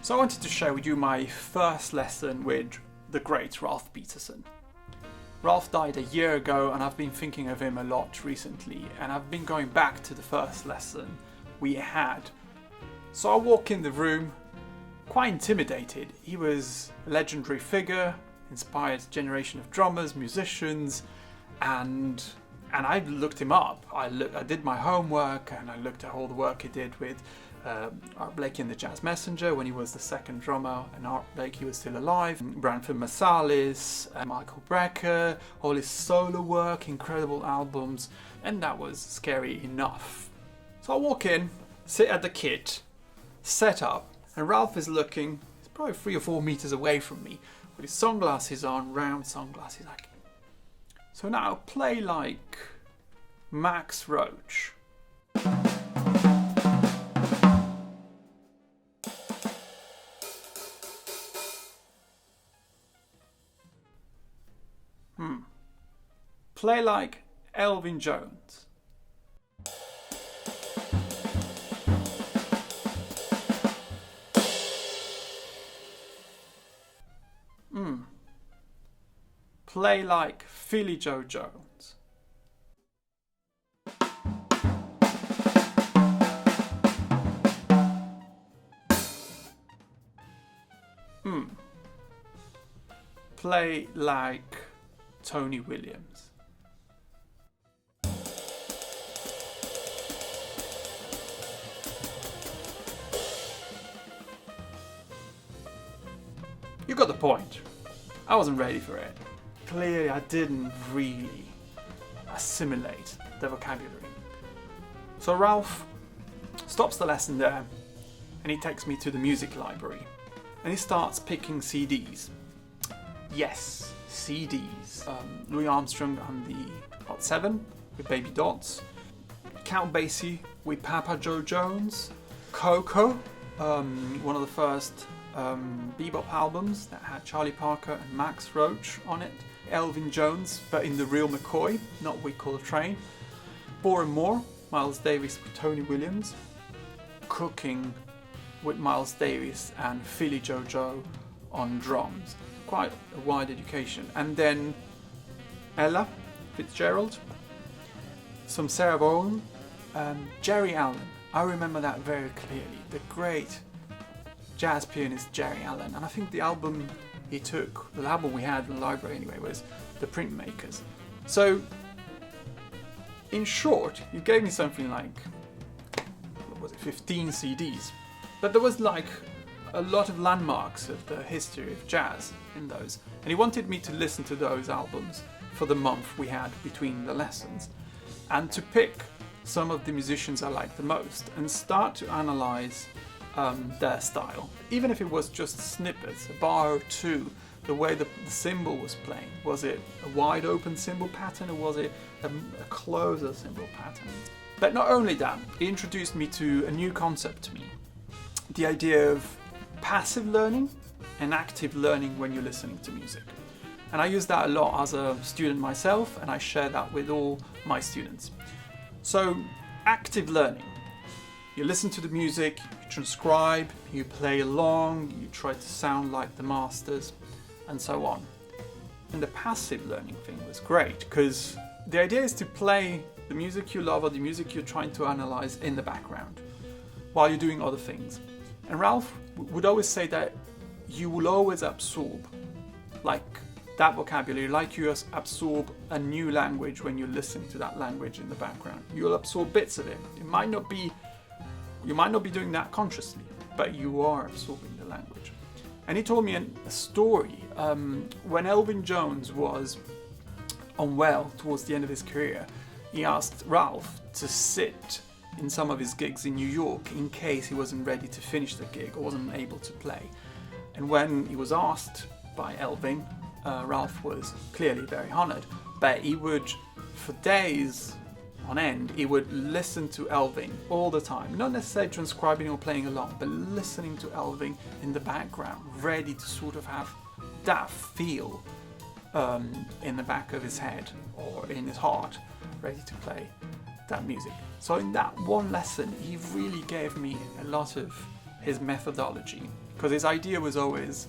So I wanted to share with you my first lesson with the great Ralph Peterson. Ralph died a year ago and I've been thinking of him a lot recently, and I've been going back to the first lesson we had. So I walk in the room, quite intimidated. He was a legendary figure, inspired a generation of drummers, musicians, and I looked him up. I did my homework and I looked at all the work he did with Art Blakey and the Jazz Messenger when he was the second drummer and Art Blakey was still alive, Branford Marsalis, Michael Brecker, all his solo work, incredible albums, and that was scary enough. So I walk in, sit at the kit, set up, and Ralph is looking, he's probably 3 or 4 meters away from me, with his sunglasses on, round sunglasses, like, so now play like Max Roach. Play like Elvin Jones. Play like Philly Joe Jones. Play like Tony Williams. You got the point. I wasn't ready for it. Clearly I didn't really assimilate the vocabulary. So Ralph stops the lesson there and he takes me to the music library and he starts picking CDs. Yes, CDs. Louis Armstrong on the Hot 7 with Baby Dots, Count Basie with Papa Joe Jones, Coco, one of the first bebop albums that had Charlie Parker and Max Roach on it, Elvin Jones but in the real McCoy, not with Coltrane, More and More, Miles Davis with Tony Williams, Cooking with Miles Davis and Philly Joe Joe on drums. Quite a wide education. And then Ella Fitzgerald, some Sarah Vaughan, Jerry Allen. I remember that very clearly. The great jazz pianist Jerry Allen. And I think the album he took, the album we had in the library anyway, was The Printmakers. So, in short, he gave me something like, what was it, 15 CDs. But there was like a lot of landmarks of the history of jazz in those. And he wanted me to listen to those albums for the month we had between the lessons. And to pick some of the musicians I liked the most and start to analyze their style. Even if it was just snippets, a bar or two, the way the cymbal was playing. Was it a wide open cymbal pattern or was it a closer cymbal pattern? But not only that, he introduced me to a new concept to me. The idea of passive learning and active learning when you're listening to music. And I use that a lot as a student myself, and I share that with all my students. So, active learning. You listen to the music, you transcribe, you play along, you try to sound like the masters, and so on. And the passive learning thing was great, because the idea is to play the music you love or the music you're trying to analyze in the background, while you're doing other things. And Ralph would always say that you will always absorb, like that vocabulary, like you absorb a new language when you're listening to that language in the background. You'll absorb bits of it. You might not be doing that consciously, but you are absorbing the language. And he told me a story. When Elvin Jones was unwell towards the end of his career, he asked Ralph to sit in some of his gigs in New York in case he wasn't ready to finish the gig or wasn't able to play. And when he was asked by Elvin, Ralph was clearly very honored, but he would, for days on end, he would listen to Elvin all the time, not necessarily transcribing or playing along, but listening to Elvin in the background, ready to sort of have that feel in the back of his head or in his heart, ready to play that music. So in that one lesson, he really gave me a lot of his methodology, because his idea was always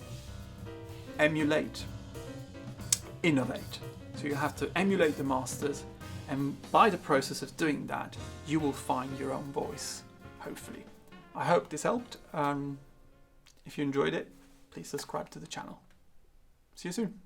emulate, innovate. So you have to emulate the masters, and by the process of doing that, you will find your own voice, hopefully. I hope this helped. If you enjoyed it, please subscribe to the channel. See you soon.